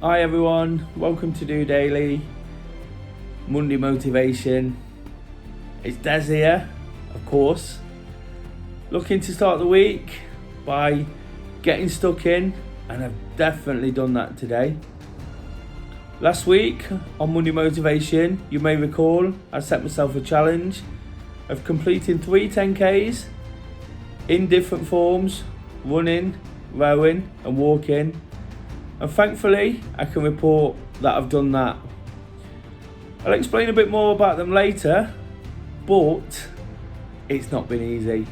Hi everyone, welcome to DOdaily, Monday Motivation. It's Des here, of course, looking to start the week by getting stuck in, and I've definitely done that today. Last week on Monday Motivation, you may recall, I set myself a challenge of completing 3 10Ks in different forms: running, rowing and walking. And thankfully, I can report that I've done that. I'll explain a bit more about them later, but it's not been easy.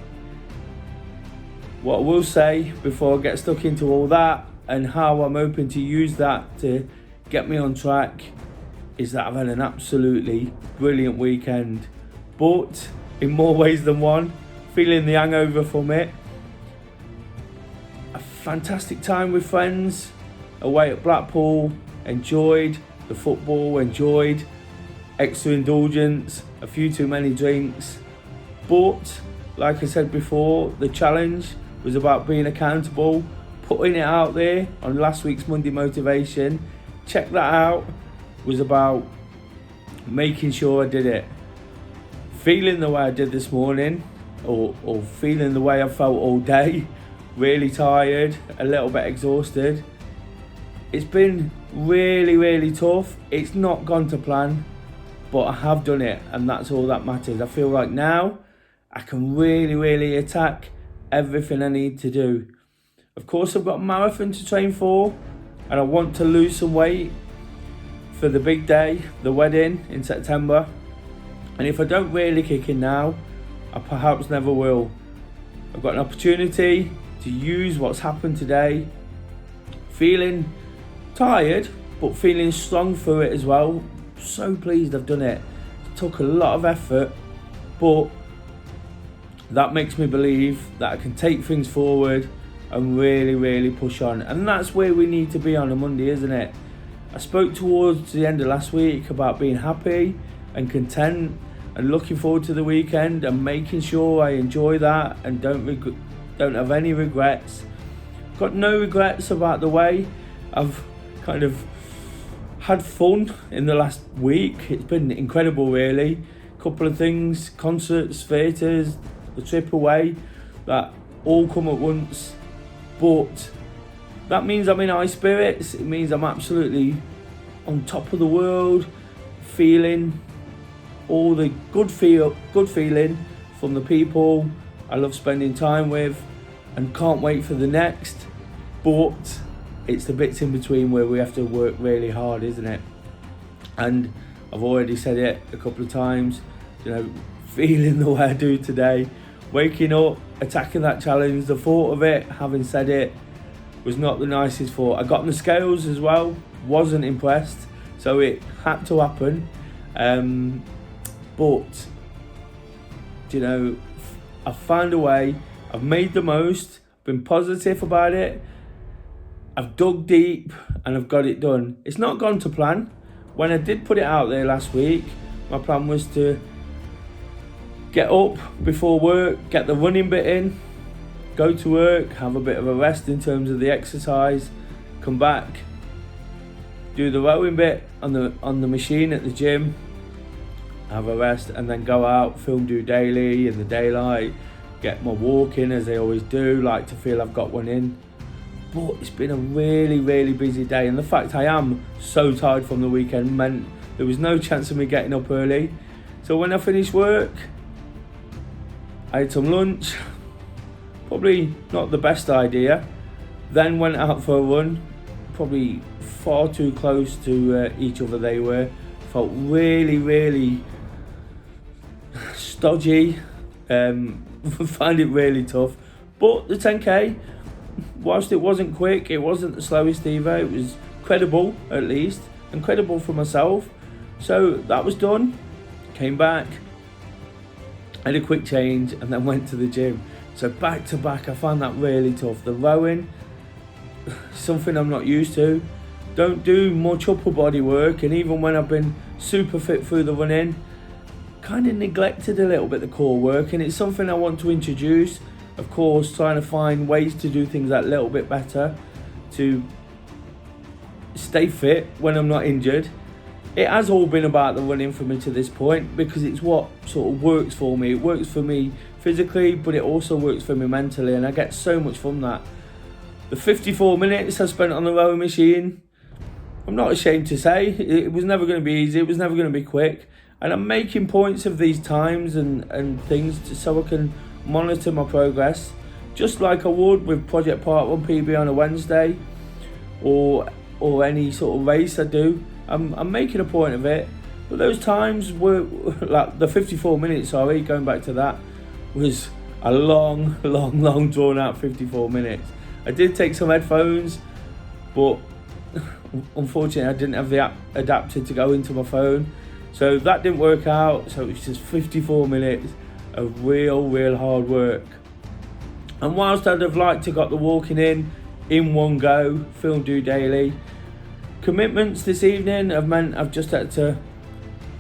What I will say before I get stuck into all that and how I'm hoping to use that to get me on track is that I've had an absolutely brilliant weekend, but in more ways than one, feeling the hangover from it. A fantastic time with friends away at Blackpool, enjoyed the football, enjoyed extra indulgence, a few too many drinks. But like I said before, the challenge was about being accountable, putting it out there on last week's Monday Motivation. Check that out, was about making sure I did it. Feeling the way I did this morning, or feeling the way I felt all day, really tired, a little bit exhausted. It's been really tough. It's not gone to plan, but I have done it, and that's all that matters. I feel like now I can really attack everything I need to do. Of course, I've got a marathon to train for, and I want to lose some weight for the big day, the wedding in September. And if I don't really kick in now, I perhaps never will. I've got an opportunity to use what's happened today, feeling tired but feeling strong through it as well. So pleased I've done it. It took a lot of effort, but that makes me believe that I can take things forward and really push on. And that's where we need to be on a Monday, isn't it? I spoke towards the end of last week about being happy and content and looking forward to the weekend and making sure I enjoy that and don't have any regrets. Got no regrets about the way I've kind of had fun in the last week. It's been incredible, really. Couple of things, concerts, theatres, the trip away, that all come at once. But that means I'm in high spirits. It means I'm absolutely on top of the world, feeling all the good feeling from the people I love spending time with, and can't wait for the next. But it's the bits in between where we have to work really hard, isn't it? And I've already said it a couple of times, feeling the way I do today, waking up, attacking that challenge, the thought of it, having said it, was not the nicest thought. I got on the scales as well, wasn't impressed, so it had to happen. But I've found a way, I've made the most, been positive about it, I've dug deep and I've got it done. It's not gone to plan. When I did put it out there last week, my plan was to get up before work, get the running bit in, go to work, have a bit of a rest in terms of the exercise, come back, do the rowing bit on the machine at the gym, have a rest, and then go out, film DOdaily in the daylight, get my walk in as I always do, like to feel I've got one in. But it's been a really busy day, and the fact I am so tired from the weekend meant there was no chance of me getting up early. So when I finished work, I had some lunch, probably not the best idea, then went out for a run, probably far too close to each other they were, felt really stodgy, find it really tough. But the 10K, whilst it wasn't quick, it wasn't the slowest either, it was credible at least, and credible for myself. So that was done, came back, had a quick change, and then went to the gym. So back to back, I found that really tough. The rowing, something I'm not used to. Don't do much upper body work, and even when I've been super fit through the running, kind of neglected a little bit the core work, and it's something I want to introduce. Of course, trying to find ways to do things that little bit better, to stay fit when I'm not injured. It has all been about the running for me to this point, because it's what sort of works for me. It works for me physically, but it also works for me mentally, and I get so much from that. The 54 minutes I spent on the rowing machine, I'm not ashamed to say, it was never going to be easy, it was never going to be quick. And I'm making points of these times and things so I can monitor my progress, just like I would with Project Part 1 PB on a Wednesday, or any sort of race I do. I'm making a point of it. But those times were, like the 54 minutes, going back to that, was a long drawn out 54 minutes. I did take some headphones, but unfortunately I didn't have the adapter to go into my phone, so that didn't work out. So it was just 54 minutes of real hard work. And whilst I'd have liked to got the walking in one go, film DOdaily, commitments this evening have meant I've just had to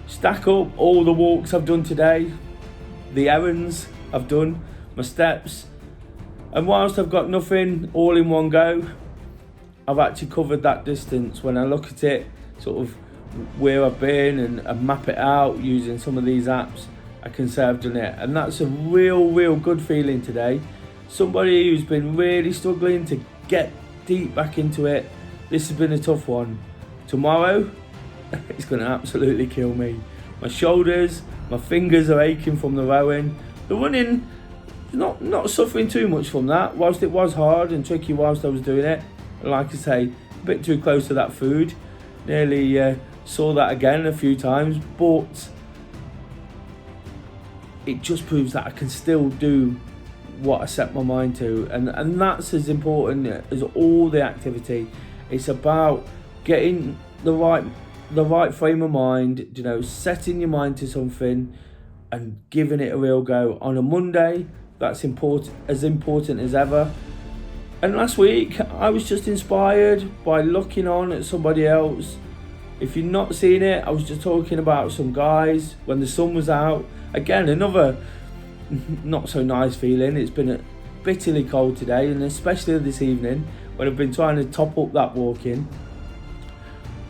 stack up all the walks I've done today, the errands I've done, my steps, and whilst I've got nothing all in one go, I've actually covered that distance. When I look at it, sort of where I've been, and I map it out using some of these apps, I can say I've done it, and that's a real good feeling today. Somebody who's been really struggling to get deep back into it, this has been a tough one. Tomorrow, it's going to absolutely kill me. My shoulders, my fingers are aching from the rowing. The running, not suffering too much from that, whilst it was hard and tricky whilst I was doing it. Like I say, a bit too close to that food. Nearly saw that again a few times, but it just proves that I can still do what I set my mind to, and that's as important as all the activity. It's about getting the right frame of mind, setting your mind to something and giving it a real go. On a Monday, that's as important as ever. And last week, I was just inspired by looking on at somebody else. If you've not seen it, I was just talking about some guys when the sun was out. Again, another not so nice feeling. It's been bitterly cold today, and especially this evening when I've been trying to top up that walking.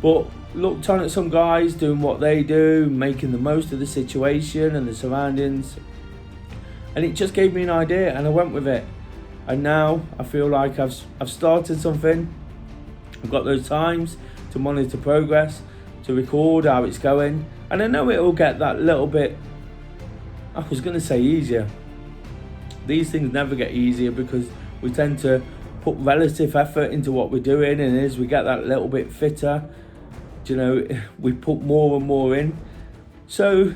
But looked on at some guys doing what they do, making the most of the situation and the surroundings, and it just gave me an idea, and I went with it. And now I feel like I've started something. I've got those times to monitor progress, to record how it's going, and I know it will get that little bit, I was going to say, easier. These things never get easier because we tend to put relative effort into what we're doing, and as we get that little bit fitter, we put more and more in. So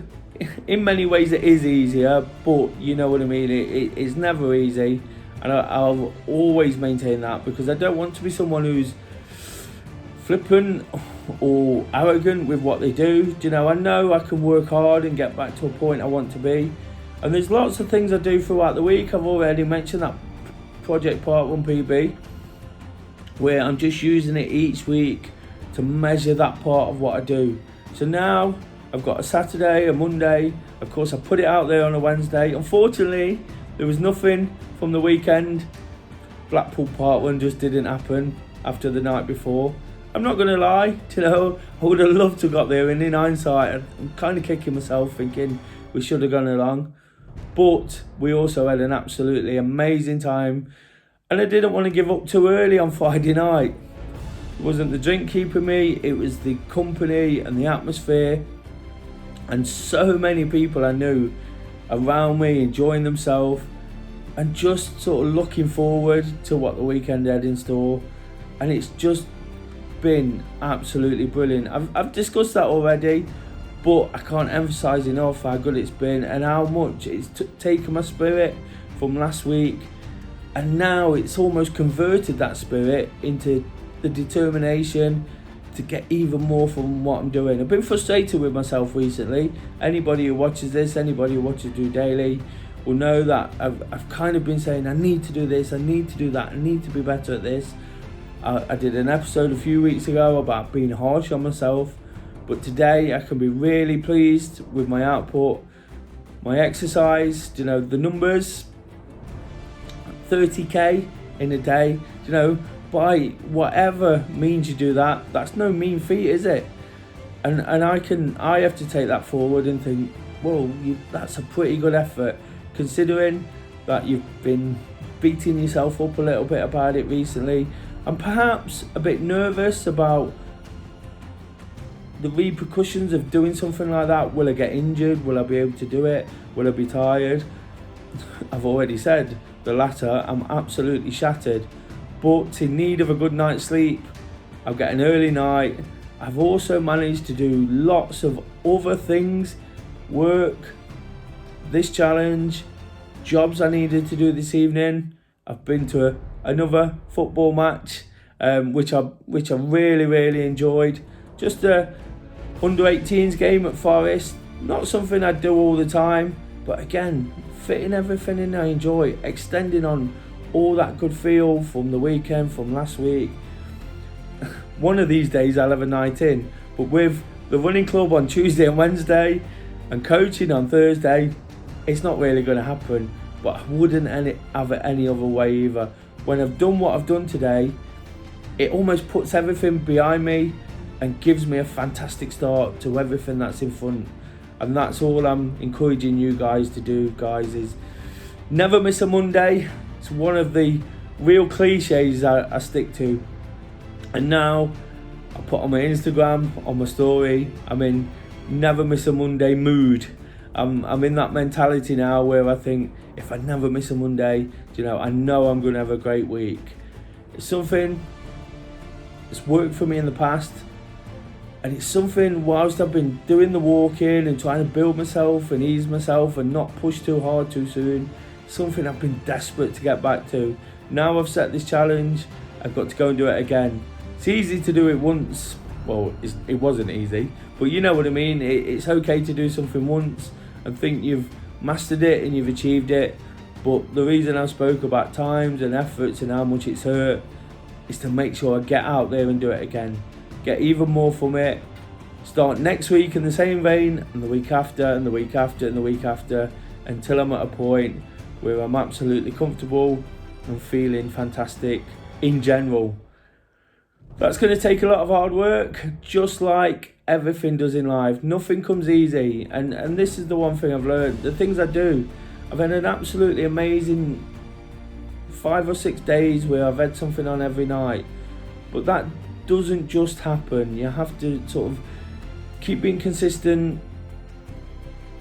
in many ways it is easier, but you know what I mean, it's never easy, and I'll always maintain that, because I don't want to be someone who's flippant or arrogant with what they do. I know I can work hard and get back to a point I want to be, and there's lots of things I do throughout the week. I've already mentioned that Project Part 1 PB, where I'm just using it each week to measure that part of what I do. So now I've got a Saturday, a Monday, of course I put it out there on a Wednesday. Unfortunately, there was nothing from the weekend. Blackpool Part 1 just didn't happen after the night before. I'm not going to lie, I would have loved to have got there, and in hindsight, I'm kind of kicking myself thinking we should have gone along. But we also had an absolutely amazing time, and I didn't want to give up too early on Friday night. It wasn't the drink keeping me, it was the company and the atmosphere, and so many people I knew around me enjoying themselves and just sort of looking forward to what the weekend had in store. And it's just been absolutely brilliant. I've discussed that already, but I can't emphasize enough how good it's been and how much it's taken my spirit from last week, and now it's almost converted that spirit into the determination to get even more from what I'm doing. I've been frustrated with myself recently. Anybody who watches this, anybody who watches DOdaily will know that I've kind of been saying I need to do this, I need to do that, I need to be better at this. I did an episode a few weeks ago about being harsh on myself, but today I can be really pleased with my output, my exercise, the numbers, 30k in a day, by whatever means you do that, that's no mean feat, is it? And I have to take that forward and think, well, that's a pretty good effort, considering that you've been beating yourself up a little bit about it recently, and perhaps a bit nervous about the repercussions of doing something like that. Will I get injured? Will I be able to do it? Will I be tired? I've already said the latter. I'm absolutely shattered, but in need of a good night's sleep. I'll get an early night. I've also managed to do lots of other things, work, this challenge, jobs I needed to do this evening. I've been to another football match, which I really enjoyed. Just a under-18s game at Forest. Not something I do all the time, but again, fitting everything in I enjoy, extending on all that good feel from the weekend, from last week. One of these days I'll have a night in, but with the running club on Tuesday and Wednesday and coaching on Thursday, it's not really going to happen. But I wouldn't have it any other way either. When I've done what I've done today, it almost puts everything behind me and gives me a fantastic start to everything that's in front. And that's all I'm encouraging you guys to do, guys, is never miss a Monday. It's one of the real cliches I stick to. And now I put on my Instagram, on my story, I'm in never miss a Monday mood. I'm in that mentality now where I think, if I never miss a Monday, I know I'm going to have a great week. It's something that's worked for me in the past, and it's something, whilst I've been doing the walking and trying to build myself and ease myself and not push too hard too soon, something I've been desperate to get back to. Now I've set this challenge, I've got to go and do it again. It's easy to do it once. Well, it wasn't easy, but you know what I mean. It's okay to do something once and think you've mastered it and you've achieved it. But the reason I spoke about times and efforts and how much it's hurt is to make sure I get out there and do it again. Get even more from it. Start next week in the same vein, and the week after, and the week after, and the week after, until I'm at a point where I'm absolutely comfortable and feeling fantastic in general. That's going to take a lot of hard work, just like everything does in life. Nothing comes easy, and this is the one thing I've learned. The things I do, I've had an absolutely amazing 5 or 6 days where I've had something on every night, but that doesn't just happen. You have to sort of keep being consistent,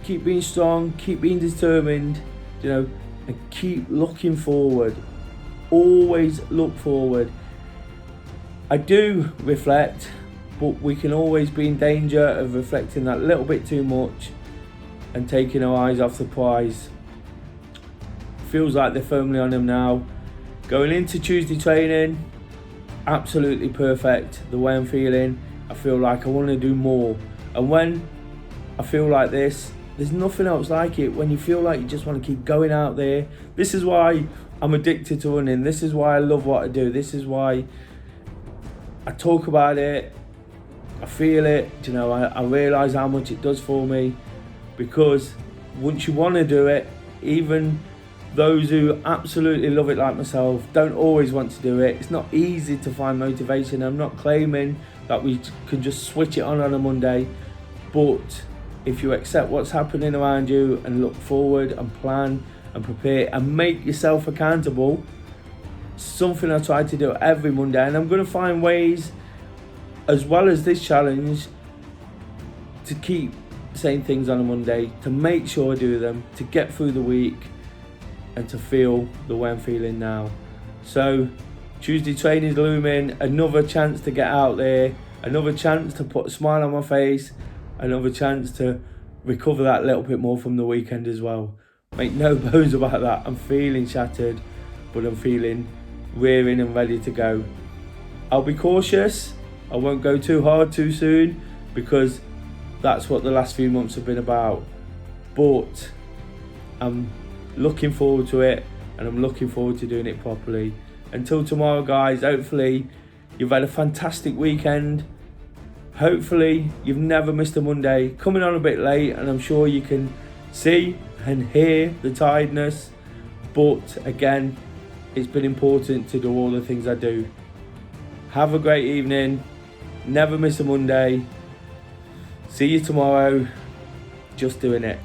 keep being strong, keep being determined, and keep looking forward. Always look forward. I do reflect, but we can always be in danger of reflecting that little bit too much and taking our eyes off the prize. Feels like they're firmly on them now. Going into Tuesday training, absolutely perfect. The way I'm feeling, I feel like I want to do more. And when I feel like this, there's nothing else like it. When you feel like you just want to keep going out there. This is why I'm addicted to running. This is why I love what I do. This is why I talk about it, I feel it, I realise how much it does for me, because once you want to do it, even those who absolutely love it like myself don't always want to do it. It's not easy to find motivation. I'm not claiming that we can just switch it on a Monday, but if you accept what's happening around you and look forward and plan and prepare and make yourself accountable, something I try to do every Monday, and I'm going to find ways, as well as this challenge, to keep saying things on a Monday, to make sure I do them, to get through the week and to feel the way I'm feeling now. So Tuesday training is looming, another chance to get out there, another chance to put a smile on my face, another chance to recover that little bit more from the weekend as well. Make no bones about that. I'm feeling shattered, but I'm feeling rearing and ready to go. I'll be cautious. I won't go too hard too soon, because that's what the last few months have been about. But I'm looking forward to it, and I'm looking forward to doing it properly. Until tomorrow, guys, hopefully you've had a fantastic weekend. Hopefully you've never missed a Monday. Coming on a bit late, and I'm sure you can see and hear the tiredness, but again, it's been important to do all the things I do. Have a great evening. Never miss a Monday. See you tomorrow. Just doing it.